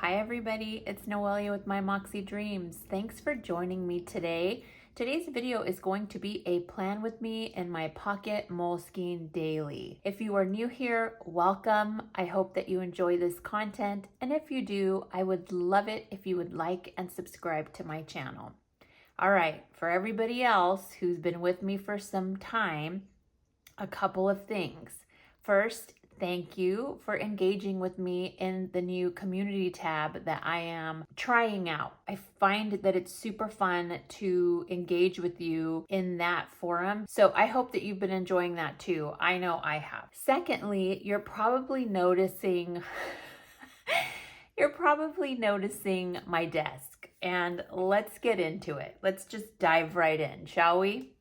Hi everybody, it's Noelia with My Moxie Dreams. Thanks for joining me today. Today's video is going to be a plan with me in my pocket Moleskine daily. If you are new here, welcome. I hope that you enjoy this content, and if you do, I would love it if you would like and subscribe to my channel. All right, for everybody else who's been with me for some time, a couple of things. First, thank you for engaging with me in the new community tab that I am trying out. I find that it's super fun to engage with you in that forum. So I hope that you've been enjoying that too. I know I have. Secondly, you're probably noticing my desk, and let's get into it. Let's just dive right in, shall we?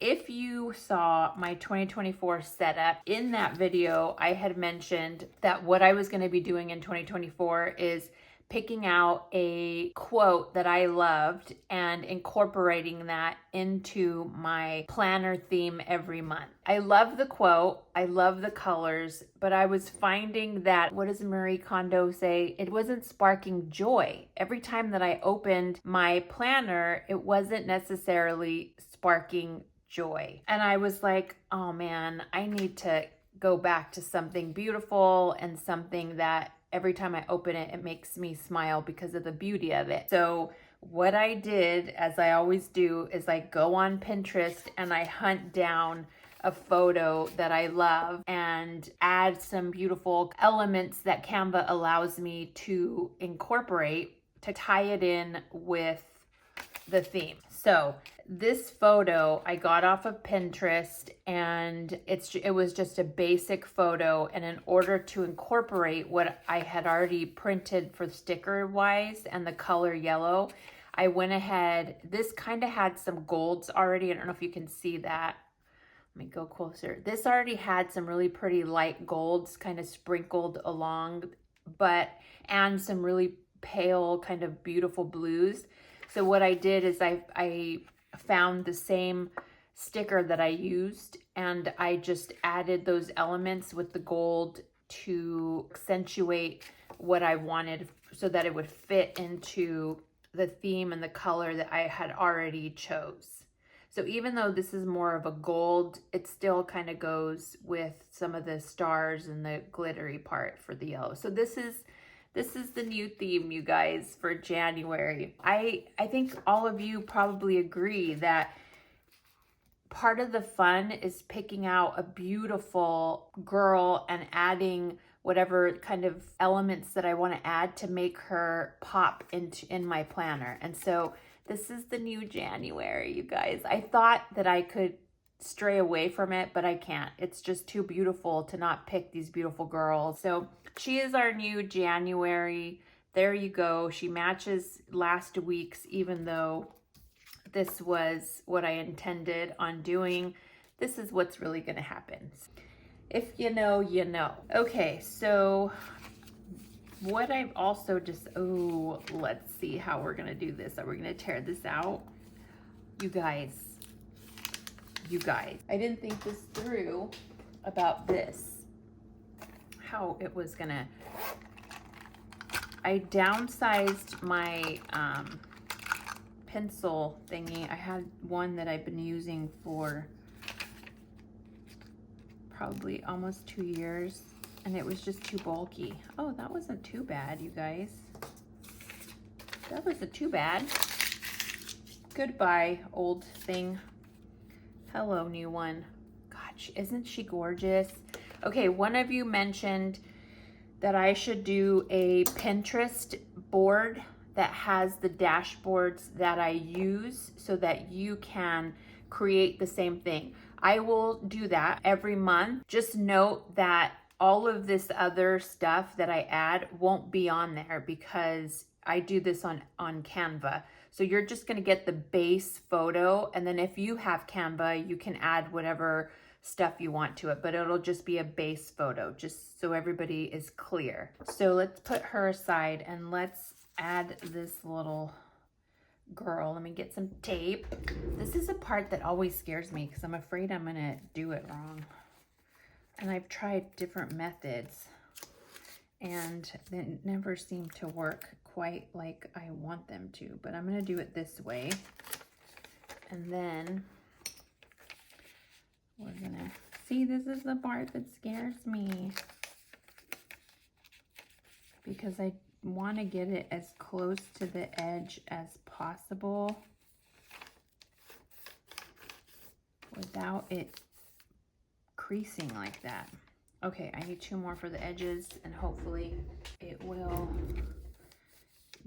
If you saw my 2024 setup, in that video, I had mentioned that what I was going to be doing in 2024 is picking out a quote that I loved and incorporating that into my planner theme every month. I love the quote, I love the colors, but I was finding that, what does Marie Kondo say? It wasn't sparking joy. Every time that I opened my planner, it wasn't necessarily sparking joy. And I was like, oh man, I need to go back to something beautiful and something that every time I open it, it makes me smile because of the beauty of it. So what I did, as I always do, is I go on Pinterest and I hunt down a photo that I love and add some beautiful elements that Canva allows me to incorporate to tie it in with the theme. So this photo I got off of Pinterest, and it was just a basic photo, and in order to incorporate what I had already printed for sticker wise and the color yellow, I went ahead. This kind of had some golds already. I don't know if you can see that. Let me go closer. This already had some really pretty light golds kind of sprinkled along, and some really pale kind of beautiful blues. So what I did is I found the same sticker that I used, and I just added those elements with the gold to accentuate what I wanted so that it would fit into the theme and the color that I had already chose. So even though this is more of a gold, it still kind of goes with some of the stars and the glittery part for the yellow. So this is the new theme, you guys, for January. I think all of you probably agree that part of the fun is picking out a beautiful girl and adding whatever kind of elements that I want to add to make her pop in my planner. And so this is the new January, you guys. I thought that I could stray away from it, but I can't. It's just too beautiful to not pick these beautiful girls. So she is our new January. There you go. She matches last week's, even though this was what I intended on doing. This is what's really going to happen. If you know, you know. Okay, so what I've also just, let's see how we're going to do this. Are we going to tear this out? You guys, I didn't think this through about this, how it was gonna, I downsized my pencil thingy. I had one that I've been using for probably almost 2 years, and it was just too bulky. Oh, that wasn't too bad, you guys. That wasn't too bad. Goodbye, old thing. Hello, new one. Gosh, isn't she gorgeous? Okay, one of you mentioned that I should do a Pinterest board that has the dashboards that I use so that you can create the same thing. I will do that every month. Just note that all of this other stuff that I add won't be on there because I do this on Canva. So you're just going to get the base photo, and then if you have Canva, you can add whatever stuff you want to it, but it'll just be a base photo, just so everybody is clear. So let's put her aside and let's add this little girl. Let me get some tape. This is a part that always scares me because I'm afraid I'm going to do it wrong. And I've tried different methods and they never seem to work quite like I want them to, but I'm gonna do it this way. And then we're gonna see, this is the part that scares me because I want to get it as close to the edge as possible without it creasing like that. Okay, I need 2 more for the edges, and hopefully it will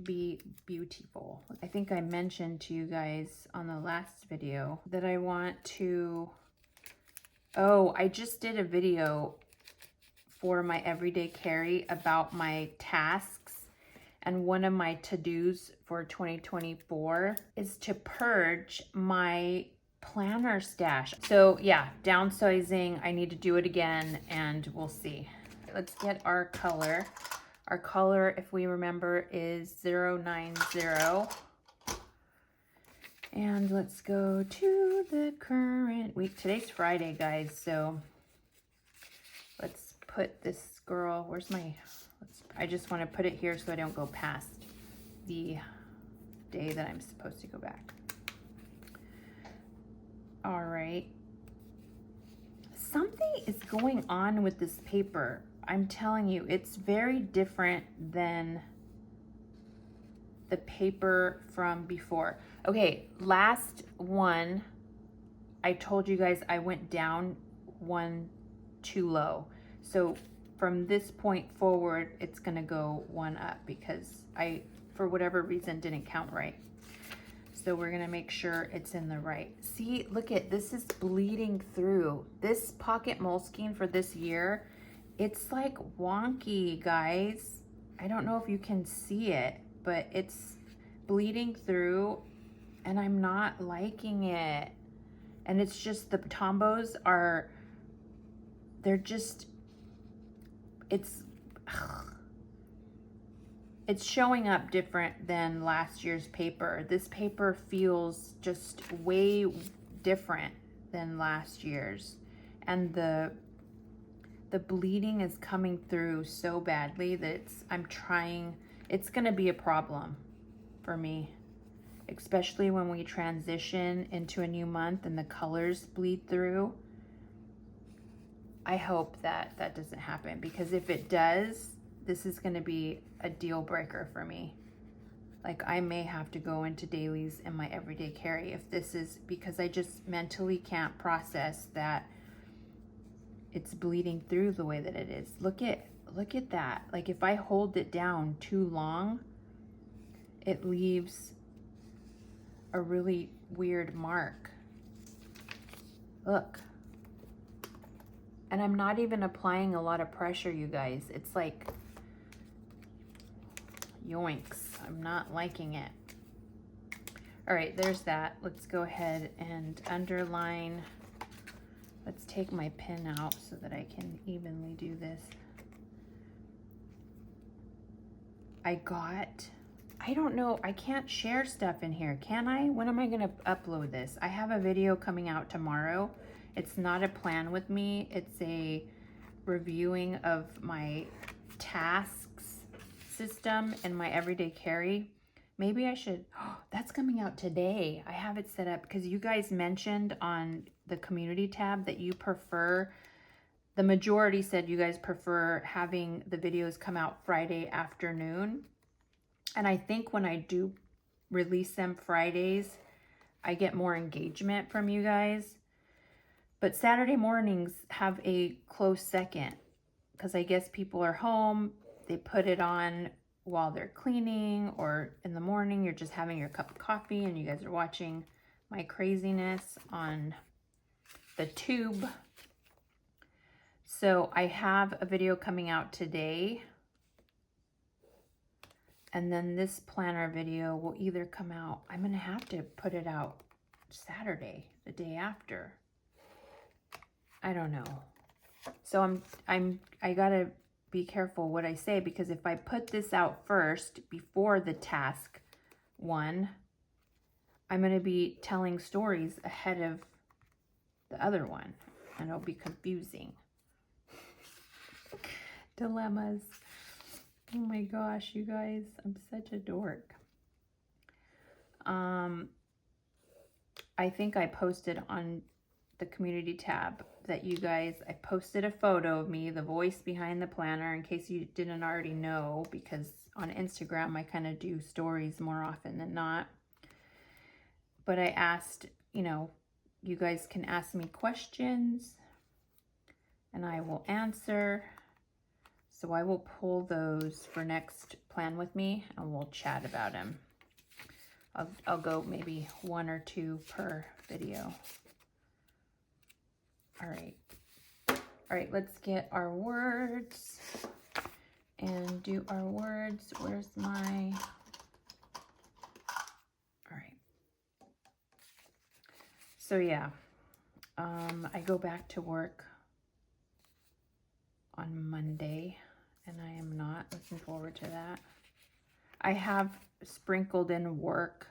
be beautiful. I think I mentioned to you guys on the last video that I want to, oh, I just did a video for my everyday carry about my tasks, and one of my to-dos for 2024 is to purge my planner stash. So yeah, downsizing, I need to do it again, and we'll see. Let's get our color. Our color, if we remember, is 090. And let's go to the current week. Today's Friday, guys, so let's put this girl, where's my, I just want to put it here so I don't go past the day that I'm supposed to go back. All right. Something is going on with this paper. I'm telling you, it's very different than the paper from before. Okay, last one, I told you guys I went down 1 too low. So from this point forward, it's gonna go 1 up because I, for whatever reason, didn't count right. So we're gonna make sure it's in the right. See, look at, this is bleeding through. This pocket Moleskine for this year, it's like wonky, guys. I don't know if you can see it, but it's bleeding through and I'm not liking it. And it's just, the Tombos are, they're just, it's showing up different than last year's paper. This paper feels just way different than last year's. And the bleeding is coming through so badly that it's gonna be a problem for me, especially when we transition into a new month and the colors bleed through. I hope that that doesn't happen, because if it does, this is gonna be a deal breaker for me. Like, I may have to go into dailies in my everyday carry if this is, because I just mentally can't process that it's bleeding through the way that it is. Look at that. Like, if I hold it down too long, it leaves a really weird mark. Look. And I'm not even applying a lot of pressure, you guys. It's like, yoinks. I'm not liking it. All right, there's that. Let's go ahead and underline. Let's take my pen out so that I can evenly do this. I don't know, I can't share stuff in here, can I? When am I gonna upload this? I have a video coming out tomorrow. It's not a plan with me. It's a reviewing of my tasks system and my everyday carry. Maybe I should, oh, that's coming out today. I have it set up because you guys mentioned on the community tab that you prefer, the majority said you guys prefer having the videos come out Friday afternoon. And I think when I do release them Fridays, I get more engagement from you guys. But Saturday mornings have a close second because I guess people are home. They put it on while they're cleaning, or in the morning, you're just having your cup of coffee and you guys are watching my craziness on the tube. So I have a video coming out today. And then this planner video will either come out, I'm gonna have to put it out Saturday, the day after. I don't know. So I gotta be careful what I say, because if I put this out first before the task one, I'm gonna be telling stories ahead of the other one and it'll be confusing. Dilemmas. Oh my gosh, you guys, I'm such a dork. I think I posted on the community tab that you guys, I posted a photo of me, the voice behind the planner, in case you didn't already know, because on Instagram I kind of do stories more often than not. But I asked, you know, you guys can ask me questions and I will answer. So I will pull those for next Plan With Me and we'll chat about them. I'll go maybe 1 or 2 per video. All right, let's get our words and do our words. Where's my, all right. So yeah, I go back to work on Monday and I am not looking forward to that. I have sprinkled in work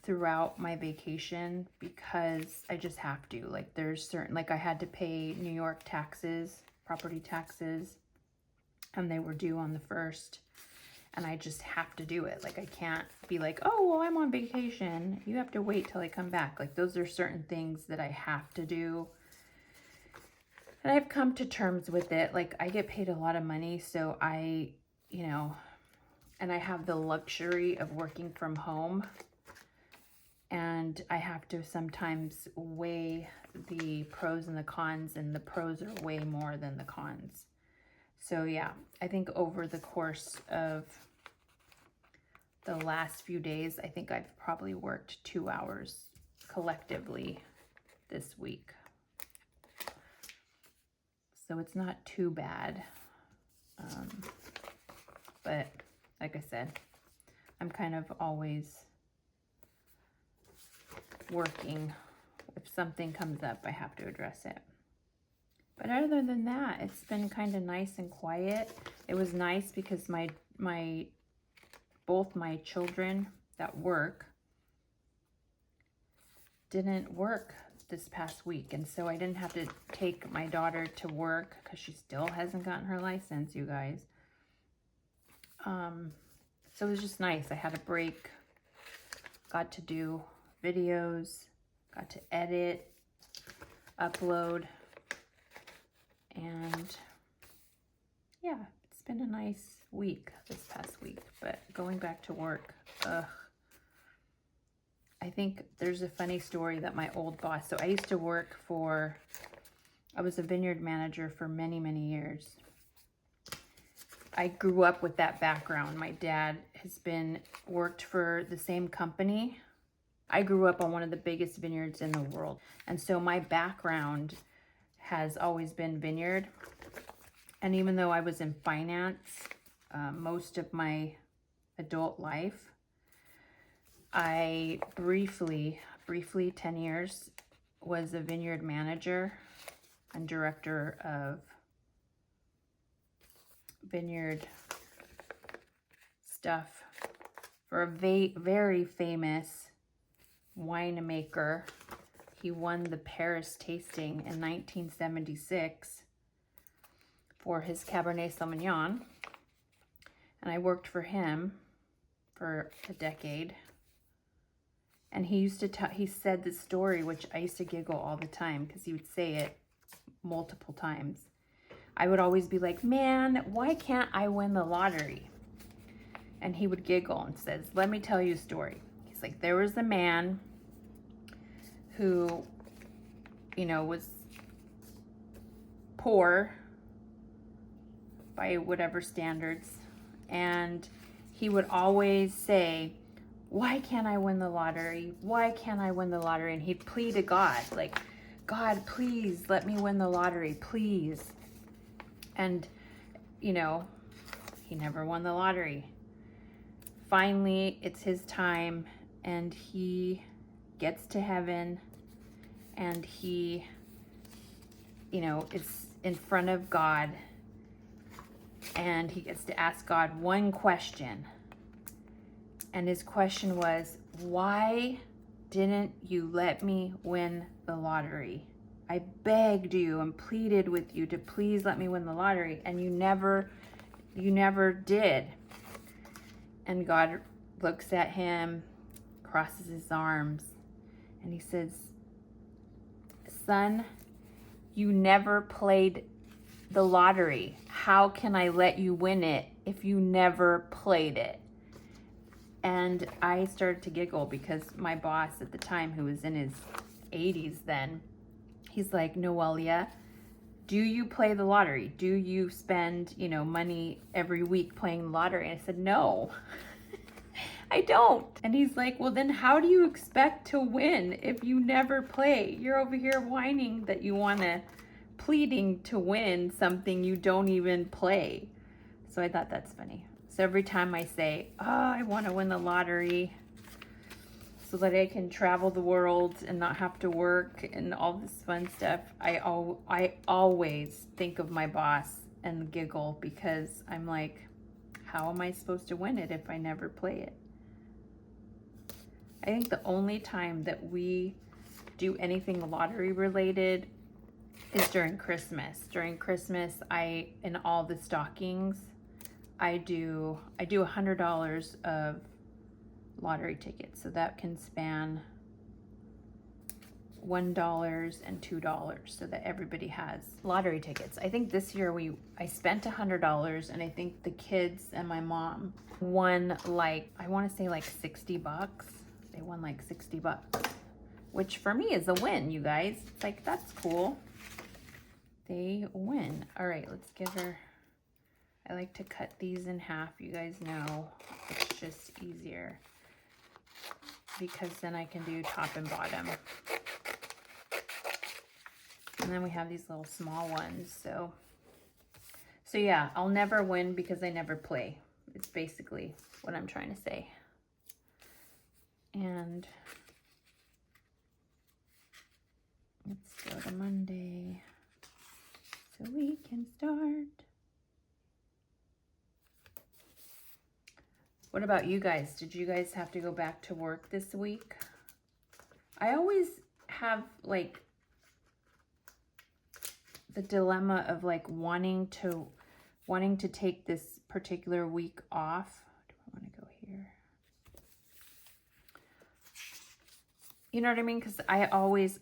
throughout my vacation because I just have to. Like there's certain, like I had to pay New York taxes, property taxes, and they were due on the 1st. And I just have to do it. Like I can't be like, oh, well, I'm on vacation. You have to wait till I come back. Like those are certain things that I have to do. And I've come to terms with it. Like I get paid a lot of money. So I, you know, and I have the luxury of working from home. And I have to sometimes weigh the pros and the cons, and the pros are way more than the cons. So yeah, I think over the course of the last few days, I think I've probably worked 2 hours collectively this week. So it's not too bad. But like I said, I'm kind of always working. If something comes up, I have to address it. But other than that, it's been kind of nice and quiet. It was nice because both my children that work didn't work this past week, and so I didn't have to take my daughter to work because she still hasn't gotten her license, you guys. So it was just nice. I had a break, got to do videos, got to edit, upload, and yeah, it's been a nice week this past week. But going back to work, ugh. I think there's a funny story that my old boss, so I used to work I was a vineyard manager for many, many years. I grew up with that background. My dad has worked for the same company. I grew up on one of the biggest vineyards in the world. And so my background has always been vineyard. And even though I was in finance most of my adult life, I briefly, 10 years, was a vineyard manager and director of vineyard stuff for a very famous winemaker. He won the Paris tasting in 1976 for his Cabernet Sauvignon. And I worked for him for a decade. And he used to he said this story, which I used to giggle all the time because he would say it multiple times. I would always be like, man, why can't I win the lottery? And he would giggle and says, let me tell you a story. He's like, there was a man who, you know, was poor by whatever standards. And he would always say, why can't I win the lottery? Why can't I win the lottery? And he'd plead to God, like, God, please let me win the lottery, please. And, you know, he never won the lottery. Finally, it's his time, and he gets to heaven, and he, you know, is in front of God, and he gets to ask God one question. And his question was, why didn't you let me win the lottery? I begged you and pleaded with you to please let me win the lottery, and you never You never did. And God looks at him, crosses his arms, and he says, son, you never played the lottery. How can I let you win it if you never played it? And I started to giggle because my boss at the time, who was in his 80s then, he's like, Noelia, do you play the lottery? Do you spend, money every week playing the lottery? And I said, no, I don't. And he's like, well, then how do you expect to win if you never play? You're over here whining that you want to, pleading to win something you don't even play. So I thought that's funny. So every time I say, oh, I want to win the lottery so that I can travel the world and not have to work and all this fun stuff, I always think of my boss and giggle because I'm like, how am I supposed to win it if I never play it? I think the only time that we do anything lottery related is during Christmas. During Christmas, in all the stockings, I do $100 of lottery tickets. So that can span $1 and $2 so that everybody has lottery tickets. I think this year I spent $100 and I think the kids and my mom won I want to say $60. They won $60, which for me is a win, you guys. It's that's cool. They win. All right, let's give her, I like to cut these in half. You guys know it's just easier because then I can do top and bottom. And then we have these little small ones. So yeah, I'll never win because I never play. It's basically what I'm trying to say. And let's go to Monday so we can start. What about you guys? Did you guys have to go back to work this week? I always have the dilemma of wanting to take this particular week off. Do I want to go here? You know what I mean? Because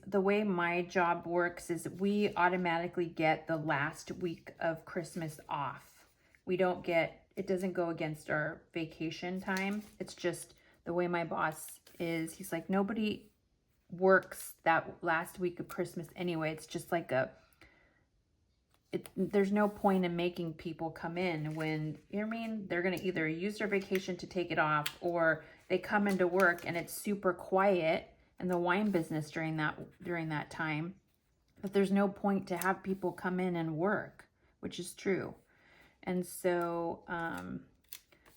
the way my job works is we automatically get the last week of Christmas off. We don't get, it doesn't go against our vacation time. It's just the way my boss is. He's like, nobody works that last week of Christmas anyway. It's just there's no point in making people come in when, you know what I mean? They're going to either use their vacation to take it off or they come into work and it's super quiet in the wine business during that time. But there's no point to have people come in and work, which is true. And so,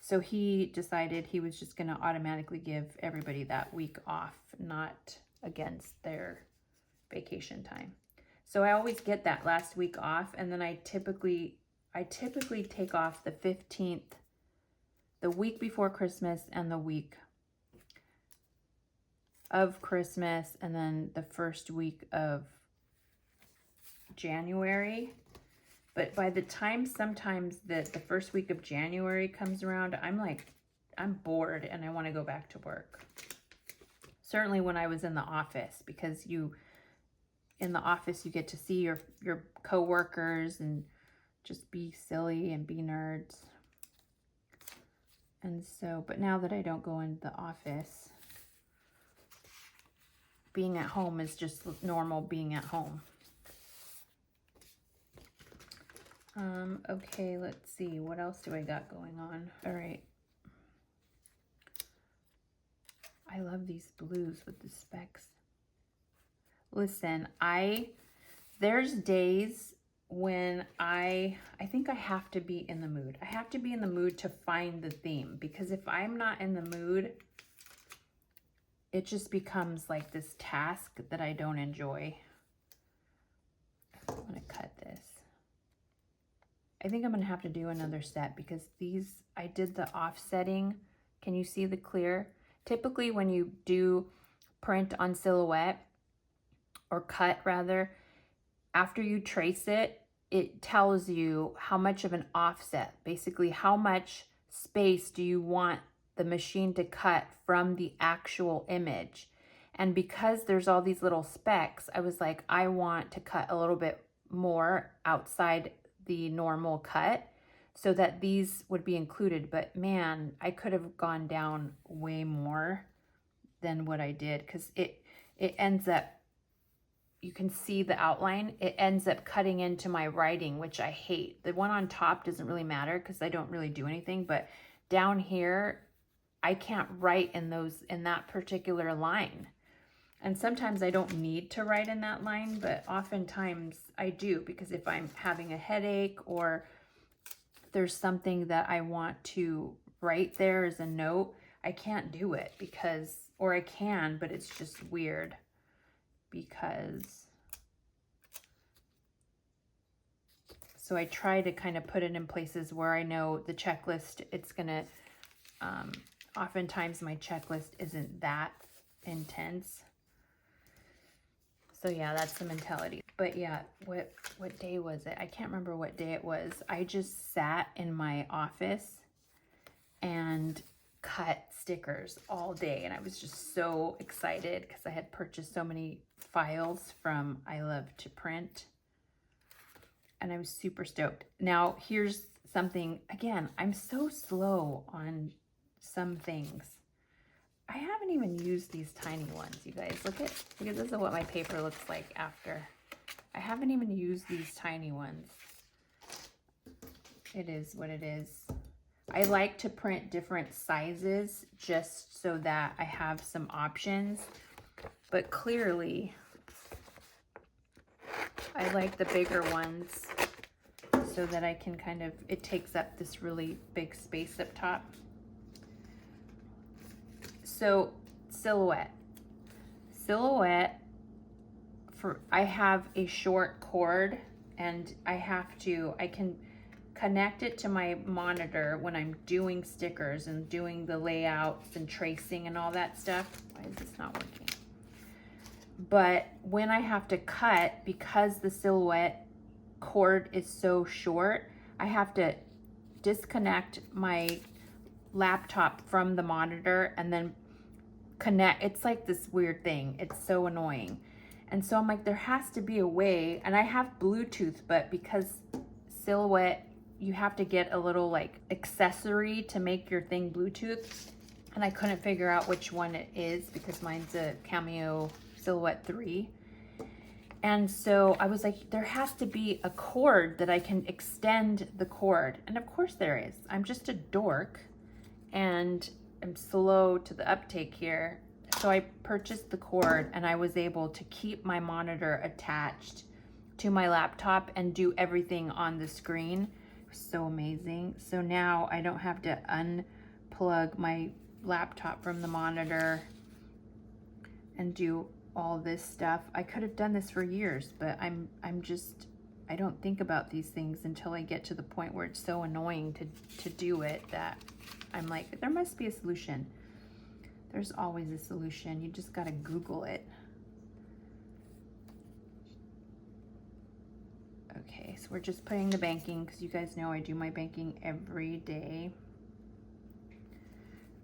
so he decided he was just going to automatically give everybody that week off, not against their vacation time. So I always get that last week off, and then I typically take off the 15th, the week before Christmas and the week of Christmas, and then the first week of January. But by the time sometimes the first week of January comes around, I'm bored and I want to go back to work. Certainly when I was in the office, because in the office you get to see your coworkers and just be silly and be nerds. And so, but now that I don't go into the office, being at home is just normal being at home. Okay, let's see. What else do I got going on? All right. I love these blues with the specks. Listen, there's days when I think I have to be in the mood. I have to be in the mood to find the theme, because if I'm not in the mood, it just becomes this task that I don't enjoy. I'm gonna cut this. I think I'm gonna have to do another set because I did the offsetting. Can you see the clear? Typically when you do print on silhouette, or cut rather, after you trace it, it tells you how much of an offset, basically how much space do you want the machine to cut from the actual image. And because there's all these little specks, I was like, I want to cut a little bit more outside the normal cut so that these would be included. But man, I could have gone down way more than what I did, because it ends up, you can see the outline, it ends up cutting into my writing, which I hate. The one on top doesn't really matter because I don't really do anything, but down here, I can't write in that particular line. And sometimes I don't need to write in that line, but oftentimes I do, because if I'm having a headache or there's something that I want to write there as a note, I can't do it because, or I can, but it's just weird because, so I try to kind of put it in places where I know the checklist, it's gonna, oftentimes my checklist isn't that intense. So yeah, that's the mentality. But yeah, what day was it? I can't remember what day it was. I just sat in my office and cut stickers all day. And I was just so excited because I had purchased so many files from I Love to Print. And I was super stoked. Now, here's something, again, I'm so slow on some things. I haven't even used these tiny ones, you guys. Look at, because this is what my paper looks like after. I haven't even used these tiny ones. It is what it is. I like to print different sizes just so that I have some options. But clearly, I like the bigger ones so that I can kind of, it takes up this really big space up top. So silhouette, I have a short cord and I can connect it to my monitor when I'm doing stickers and doing the layouts and tracing and all that stuff. Why is this not working? But when I have to cut, because the silhouette cord is so short, I have to disconnect my laptop from the monitor and then connect. It's like this weird thing. It's so annoying. And so I'm like, there has to be a way, and I have Bluetooth, but because silhouette, you have to get a little like accessory to make your thing Bluetooth, and I couldn't figure out which one it is because mine's a Cameo Silhouette 3. And so I was like, there has to be a cord that I can extend the cord. And of course there is. I'm just a dork and I'm slow to the uptake here. So I purchased the cord and I was able to keep my monitor attached to my laptop and do everything on the screen. It was so amazing. So now I don't have to unplug my laptop from the monitor and do all this stuff. I could have done this for years, but I don't think about these things until I get to the point where it's so annoying to do it that I'm like, there must be a solution. There's always a solution. You just gotta Google it. Okay, so we're just putting the banking, because you guys know I do my banking every day.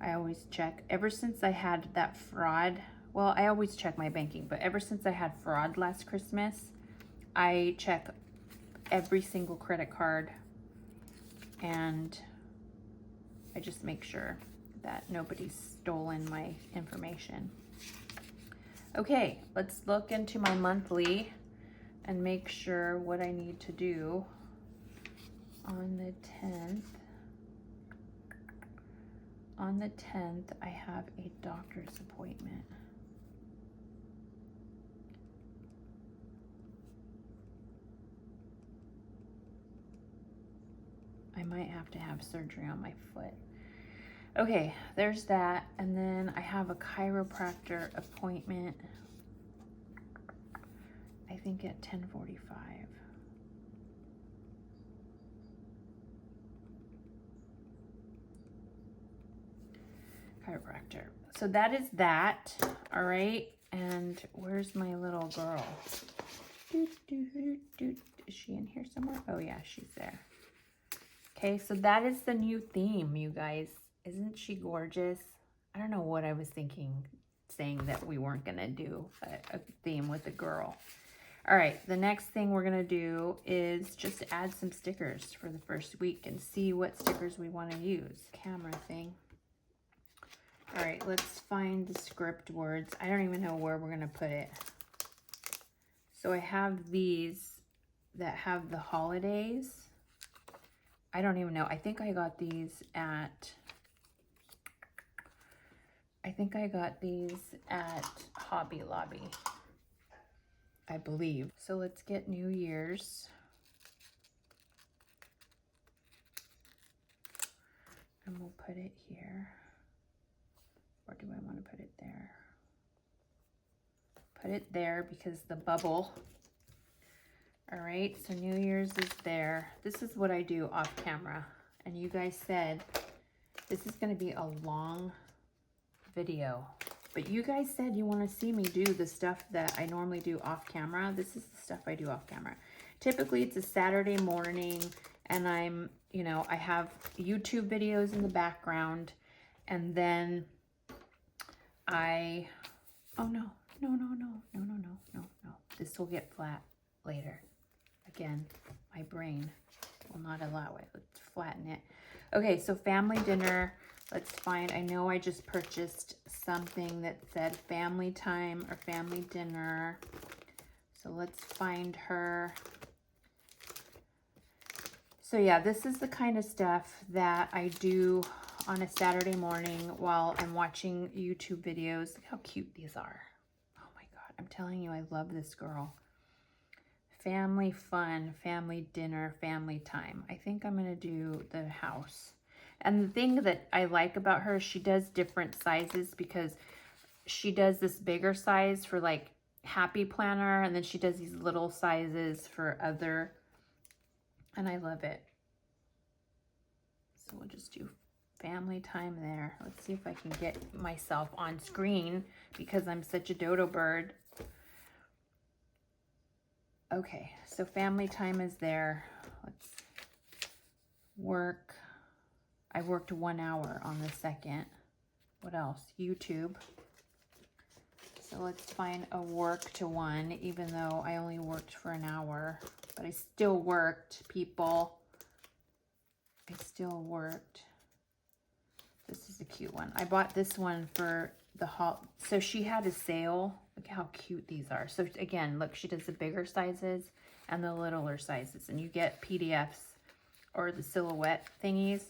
I always check. Ever since I had that fraud, well, I always check my banking, but ever since I had fraud last Christmas, I check every single credit card and I just make sure that nobody's stolen my information. Okay, let's look into my monthly and make sure what I need to do on the 10th. On the 10th, I have a doctor's appointment. I might have to have surgery on my foot. Okay, there's that. And then I have a chiropractor appointment, I think at 10:45. Chiropractor. So that is that. All right. And where's my little girl? Is she in here somewhere? Oh yeah, she's there. Okay, so that is the new theme, you guys. Isn't she gorgeous? I don't know what I was thinking, saying that we weren't gonna do a theme with a girl. All right, the next thing we're gonna do is just add some stickers for the first week and see what stickers we wanna use. Camera thing. All right, let's find the script words. I don't even know where we're gonna put it. So I have these that have the holidays. I don't even know. I think I got these at Hobby Lobby, I believe. So let's get New Year's. And we'll put it here. Or do I want to put it there? Put it there because the bubble. All right, so New Year's is there. This is what I do off camera. And you guys said this is going to be a long video. But you guys said you want to see me do the stuff that I normally do off camera. This is the stuff I do off camera. Typically, it's a Saturday morning, and I'm, you know, I have YouTube videos in the background, and then oh no. This will get flat later. Again, my brain will not allow it. Let's flatten it. Okay, so family dinner. Let's find, I know I just purchased something that said family time or family dinner. So let's find her. So yeah, this is the kind of stuff that I do on a Saturday morning while I'm watching YouTube videos. Look how cute these are. Oh my God, I'm telling you, I love this girl. Family fun, family dinner, family time. I think I'm gonna do the house. And the thing that I like about her, she does different sizes because she does this bigger size for like happy planner, and then she does these little sizes for other, and I love it. So we'll just do family time there. Let's see if I can get myself on screen because I'm such a dodo bird. Okay, so family time is there. Let's work. I worked 1 hour on the second. What else? YouTube. So let's find a work to one, even though I only worked for an hour. But I still worked, people. I still worked. This is a cute one. I bought this one for the haul. So she had a sale. Look how cute these are. So again, look, she does the bigger sizes and the littler sizes. And you get PDFs or the silhouette thingies.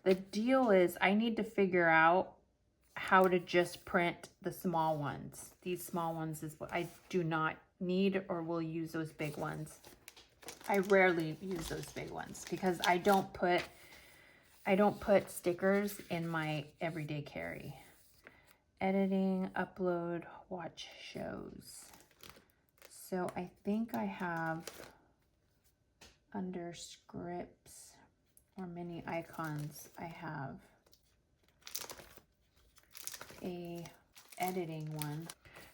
The deal is I need to figure out how to just print the small ones. These small ones is what I do not need or will use those big ones. I rarely use those big ones because I don't put stickers in my everyday carry. Editing, upload, watch shows. So I think I have under scripts or mini icons, I have a editing one.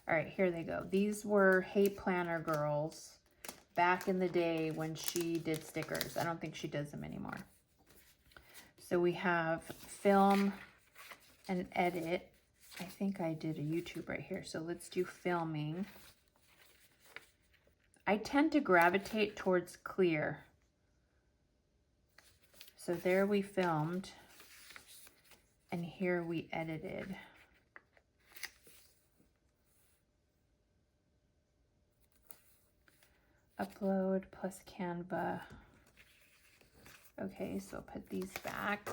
All right, here they go. These were Hey Planner Girls back in the day when she did stickers. I don't think she does them anymore. So we have film and edit. I think I did a YouTube right here. So let's do filming. I tend to gravitate towards clear. So there we filmed, and here we edited. Upload plus Canva. Okay, so I'll put these back.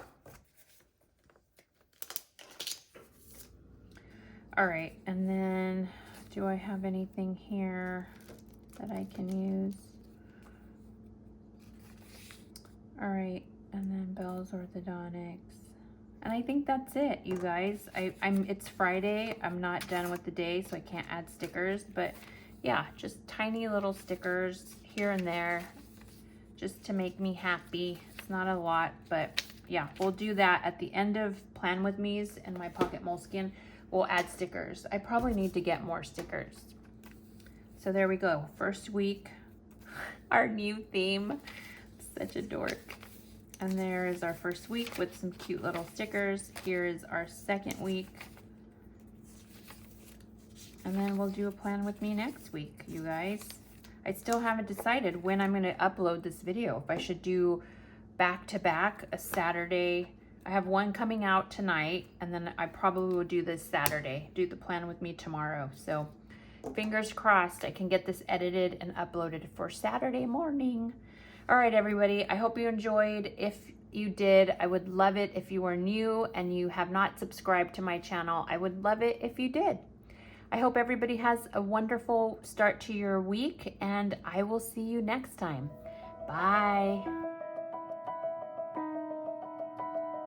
All right, and then do I have anything here that I can use? All right, and then Bell's Orthodontics. And I think that's it, you guys. It's Friday. I'm not done with the day, so I can't add stickers. But yeah, just tiny little stickers here and there just to make me happy. It's not a lot, but yeah, we'll do that at the end of Plan With Me's and my Pocket Moleskine. We'll add stickers. I probably need to get more stickers. So there we go. First week. Our new theme. Such a dork. And there is our first week with some cute little stickers. Here is our second week. And then we'll do a plan with me next week, you guys. I still haven't decided when I'm gonna upload this video. If I should do back-to-back, a Saturday. I have one coming out tonight, and then I probably will do this Saturday, do the plan with me tomorrow. So fingers crossed I can get this edited and uploaded for Saturday morning. All right, everybody, I hope you enjoyed. If you did, I would love it if you are new and you have not subscribed to my channel. I would love it if you did. I hope everybody has a wonderful start to your week, and I will see you next time. Bye.